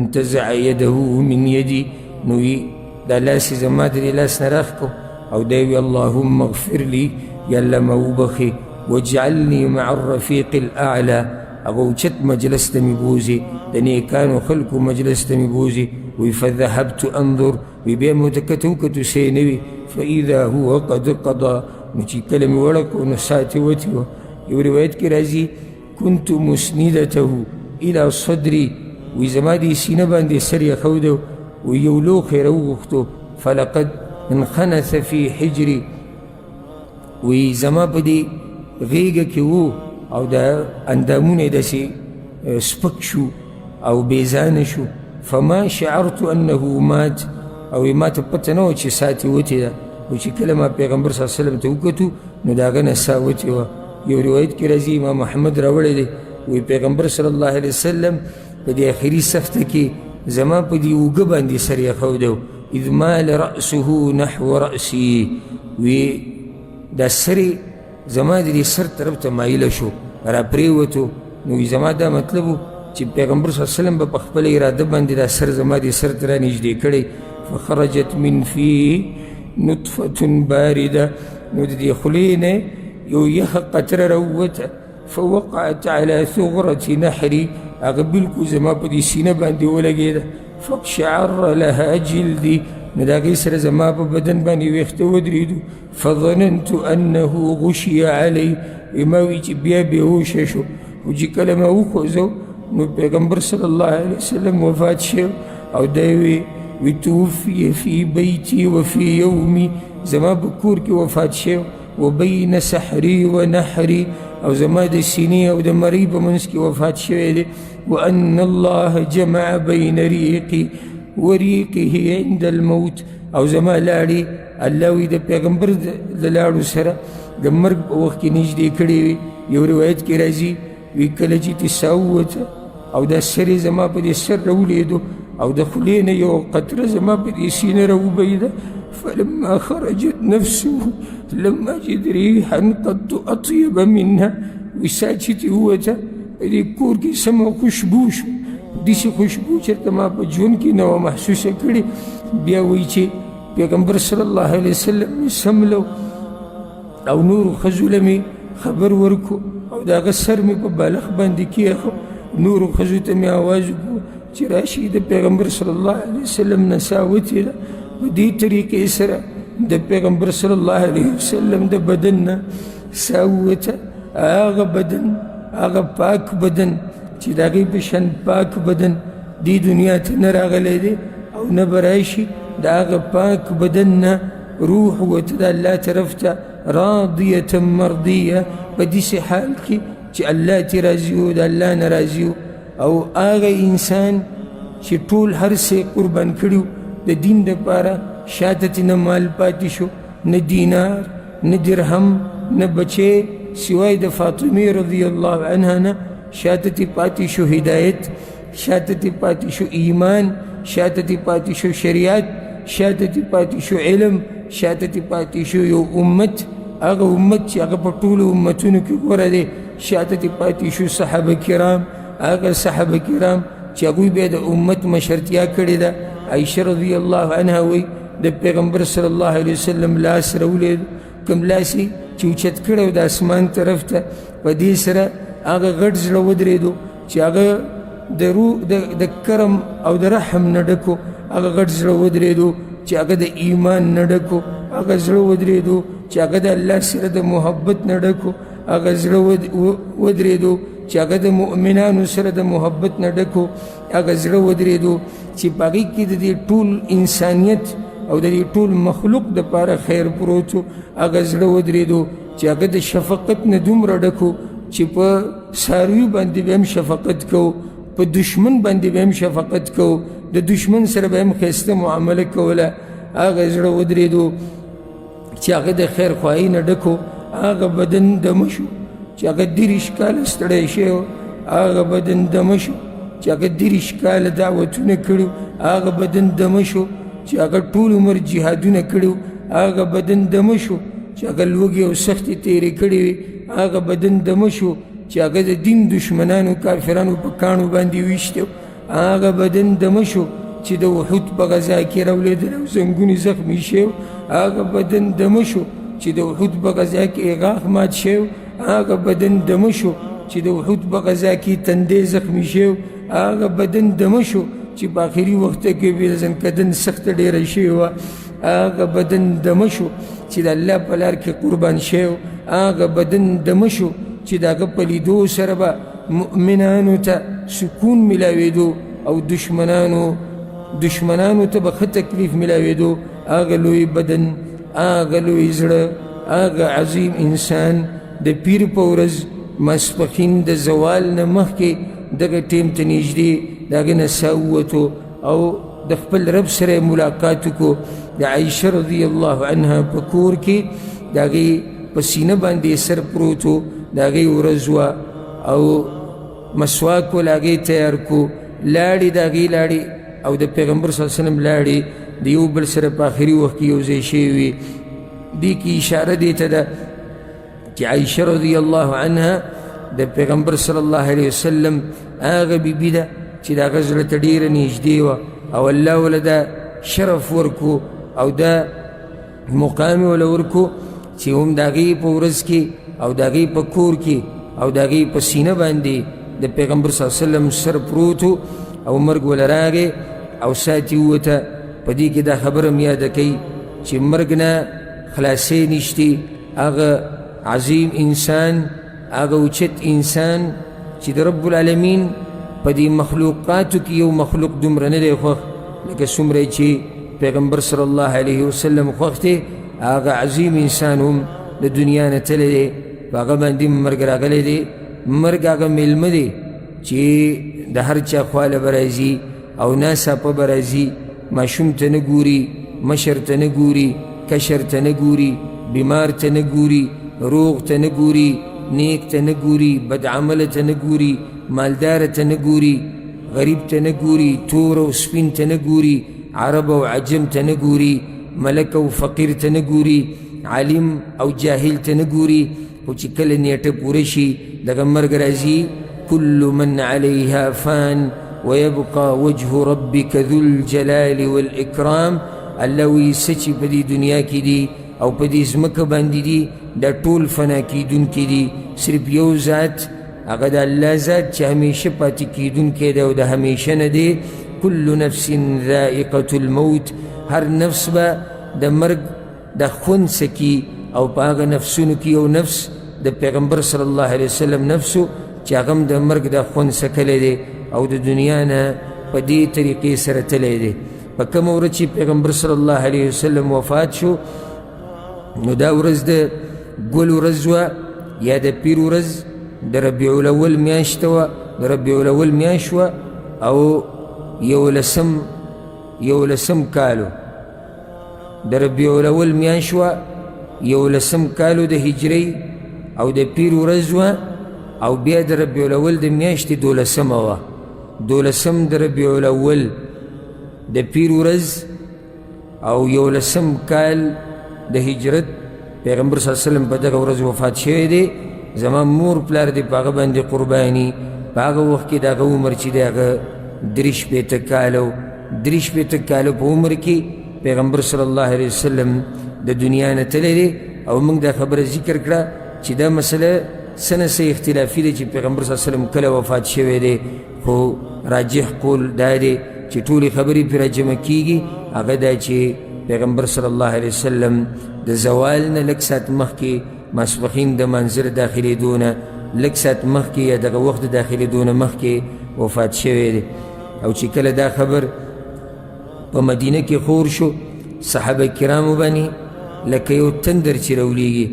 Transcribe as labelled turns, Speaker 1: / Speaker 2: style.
Speaker 1: فانتزع يده من يدي نوي دا لاسي زما د دې لاس نه راښکو او دی وی اللهم اغفر لي یا الله ما وبخې واجعلني مع الرفيق الأعلى هغه اوچت مجلس ته مې بوځي د نیکانو خلکو مجلس ته مې بوځي وی فذهبت انظر وی بیا مې ورته کتو کتو سې نه وي فاذا هو قد قضى نو چې کله مې وړکو نو ساعت یې وتې وه یو روایت کې راځي كنت مسندته الى صدري وی زما دې سینه باندې سر یې ښوده وی یو لوښی راوغوښتو فلقد انخنث في حجري وی زما په دې غیږه کې و او دا اندامونه یې داسې سپک شو او بېځانه شو فما شعرت انه مات او ما ته پته نه وه چې ساعت یې وتې ده او چې کله ما پیغمبر صلی الله علیه وسلم ته وکتو نو د هغه نه ساه وتې وه یو روایت کې راځي امام محمد راوړی دی وی پیغمبر صلی الله علیه وسلم په دې آخري سفته کې زما په دې اوږه باندې سر یې ښودی اذ مال رأسه نحو رأسي وی دا سر زما د دې سر طرف ته مایله شو را پرېوتو نو زما دا مطلب و چې پیغمبر صلی الله علیه وسلم به په خپله اراده باندې دا سر زما دې سر ته را نږدې کړی فخرجت من فيه نطفة باردة نو د دې خولې نه یو یخه قطره راووته فوقعت على ثغرة نحري هغه بلکل زما په دې سینه باندې ولګېده فاقشعر لها جلدي نو د هغې سره زما په بدن باندې ویښته ودرېدو فظننت انه غشي علی ما وی چې بیا بېهوشه شو خو چې کله ما وخوځو نو پیغمبر صلی الله علیه وسلم وفات شو او دی وی توفي في بيتي وفي يومي زما په کور کې وفات شو وبين سحري ونحري او زما د سینې او د مرۍ په منځ کې وفات شوی دی وان الله جمع بين ريقي وريقه عند الموت او زما لاړې الله وی د پیغمبر د لاړو سره د مرګ په وخت کې نږدې کړې وي یو روایت کې راځي وی کله چې تې ساه ووته او دا سر یې زما په دې سر راولېدو او د خولې نه یو قطره زما په دې سینه راوبهېده فلما خرجت نفسه لم أجد ريحا قد أطيب منها وسا چې تې ووته په دې کور کې سمه خوشبو شو داسې خوشبو چېرته ما په ژوند کې نه وه محسوسه کړې بیا وایي چې پیغمبر صلی الله علیه وسلم مې سملو او نورو ښځو له مې خبر ورکو او د هغه سر مې په بالښ باندې کېښو نورو ښځو ته مې آواز وکړو چې راشي د پیغمبر صلی الله علیه وسلم نه ساه وتې ده په دې طریقې سره د پیغمبر صلی الله علیه وسلم د بدن نه ساه ووته هغه بدن هغه پاک بدن چې د هغې په شان پاک بدن دې دنیا ته نه راغلی دی او نه به راشي د هغه پاک بدن نه روح وته د الله طرف ته راضیة مرضیه په داسې حال کې چې الله ترې راضي و د الله نه راضي و او هغه انسان چې ټول هر څه قربان کړي د دین دپاره شاته ترې نه مال پاتې شو نه دینار نه درهم نه بچی سوای د فاطمې رضی الله عنها نه شاته ترې پاتې شو هدایت شاته ترې پاتې شو ایمان شاته ترې پاتې شو شریعت شاته ترې پاتې شو علم شاته ترې پاتې شو یو امت هغه امت چې هغه په ټولو امتونو کې غوره دی شاته ترې پاتې شو صحابه کرام هغه صحابه کرام چې هغوی بیا د امت مشرتیا کړې ده عایشه رضی الله عنها وایي د پیغمبر صلی الله علیه وسلم لاس راولید کوم لاس یې چې اوچت کړی و د اسمان طرف ته په دې سره هغه غټ زړه ودرېدو چې هغه د کرم او د رحم نه ډکو هغه غټ زړه ودرېدو چې هغه د ایمان نه ډکو هغه زړه ودرېدو چې هغه د الله سره د محبت نه ډکو هغه زړه ودرېدو چې هغه د مؤمنانو سره د محبت نه ډکو هغه زړه ودرېدو چې په هغې کې د دې ټول انسانیت او د دې ټول مخلوق دپاره خیر پروت و هغه زړه ودرېدو چې هغه د شفقت نه دومره ډکو چې په څاروي باندې به هم شفقت کوو په دشمن باندې به هم شفقت کوو د دشمن سره به هم ښایسته معامله کوله هغه زړه ودرېدو چې هغه د خیر خواهۍ نه ډکو هغه بدن دمه شو چې هغه 30 کاله ستړی شوی و هغه بدن دمه شو چې هغه 30 کاله دعوتونه کړي هغه بدن دمه شو چې هغه ټول عمر جهادونه کړي هغه بدن دمه شو چې هغه لوږې او سختې تېرې کړې وي هغه بدن دمه شو چې هغه د دین دشمنانو کافرانو په کاڼو باندې ویشتی هغه بدن دمه شو چې د احد په غزا کې راولېدل او زنګونې زخمي شو. هغه بدن دمه شو چې د احد په غزا کې غاښ مات شو. هغه بدن دمه شو چې د احد په غزا کې تندی زخمي شو. هغه بدن دمه شو چې په آخري وخت کې وزن کدن سخته ډېره شوې وه. هغه بدن دمه شو چې د الله په لار کې قربان شو. هغه بدن دمه شو چې د هغه په لیدو سره به مؤمنانو ته سکون ملاوېدو او دشمنانو ته به ښه تکلیف ملاوېدو. هغه لوی بدن، هغه لوی زړه، هغه عظیم انسان د پیر په ورځ ماسپښین د زوال نه مخکې دغه ټیم ته نږدې د هغې نه ساه ووتو او د خپل رب سره ملاقات وکړو. د عایشه رضی الله عنها په کور کې د هغې په سینه باندې سر پروت و. د هغې ورځ وه او مسواک ول هغې تیار کړو. لاړې د هغې لاړې او د پیغمبر صلی الله علیه وسلم لاړې د یو بل سره په آخري وخت کې یو ځای شوي وي. دې کې اشاره دې ته ده چې عایشه رضی الله عنها د پیغمبر صلی الله علیه وسلم هغه بیبي ده چې د هغه زړه ته ډېره نږدې وه او الله وله دا شرف ورکو او دا مقام وله ورکو چې هم د هغې په ورځ کې او د هغې په کور کې او د هغې په سینه باندې د پیغمبر صلی الله علیه وسلم سر پروت او مرګ وله راغی او ساتي ووته. په دې کې دا خبره م یاده کوي چې مرګ نه خلاصۍ نشتې. هغه عظیم انسان، هغه اوچت انسان چې د رب العالمین په دې مخلوقاتو کې یو مخلوق دومره نه دی خوښ لکه څومره چې پیغمبر صلی الله علیه وسلم خوښ دی. هغه عظیم انسان هم د دنیا نه تللی دی، په هغه باندې مرګ راغلی دی. مرګ هغه میلمه دی چې د هر چا خواله به راځي او ناڅاپه به راځي. ماشوم ته نه ګوري، مشر ته نه ګوري، کشر ته نه ګوري، بیمار ته نه ګوري، روغ ته نه ګوري، نیک ته نه ګوري، بدعمله ته نه ګوري، مالدار ته نه ګوري، غریب ته نه ګوري، تور او سپین ته نه ګوري، عرب او عجم ته نه ګوري، ملک او فقیر ته نه ګوري، عالم او جاهل ته نه ګوري. خو چې کله نیټه پوره شي دغه مرګ راځي. كل من عليها فان ويبقى وجه ربك ذو الجلال والإكرام. الله وی سچې په دې دنیا کې دي او په دې ځمکه باندې دي دا ټول فنا کیدونکي دي. صرف یو ذات، هغه د الله ذات چې همیشه پاتې کیدونکی دی او د همیشه نه دی. كل نفس ذائقة الموت. هر نفس به د مرګ د خوند څکي او په هغه نفسونو کې یو نفس د پیغمبر صلی الله علیه وسلم نفسو چې هغه هم د مرګ د خوند څکلی دی او د دنیا نه په دې طریقې سره تللی دی. په کومه ورځ چې پیغمبر صلی الله علیه وسلم وفات شو نو دا ورځ د ګل ورځ وه یا د پیر ورځ د ربیع الاول میاشته وه. د ربیع الاول میاشت وه او یولسم کالو د ربیع الاول میاشت وه، 11 کالو د هجرۍ او د پیر ورځ وه او بیا د ربیع الاول د میاشتې 12مه وه. 12 د ربیع الاول د پیر ورځ او 11 کال د هجرت پیغمبر صلی الله علیه وسلم په دغه ورځ وفات شوی دی. زما مور پلار دی په هغه باندې قرباني. په هغه وخت کې د هغه عمر چې دی هغه 63 کاله و. 63 کاله په عمر کې پیغمبر صلی الله علیه وسلم د دنیا نه تللی دی او موږ دا خبره ذکر کړه چې دا مسله څه نه څه اختلافي دی چې پیغمبر صلی الله علیه وسلم کله وفات شوی دی. خو راجح قول دا دی چې ټولې خبرې پرې راجمع کېږي هغه دا چې پیغمبر صلی الله علیه وسلم د زوال نه لږ ساعت مخکې ماسپښین د منظر داخلېدو نه لږ ساعت مخکې یا دغه وخت د داخلېدو نه مخکې وفات شوی دی. او چې کله دا خبر په مدینه کې خور شو صحابه کرامو باندې لکه یو تندر چې راولیږي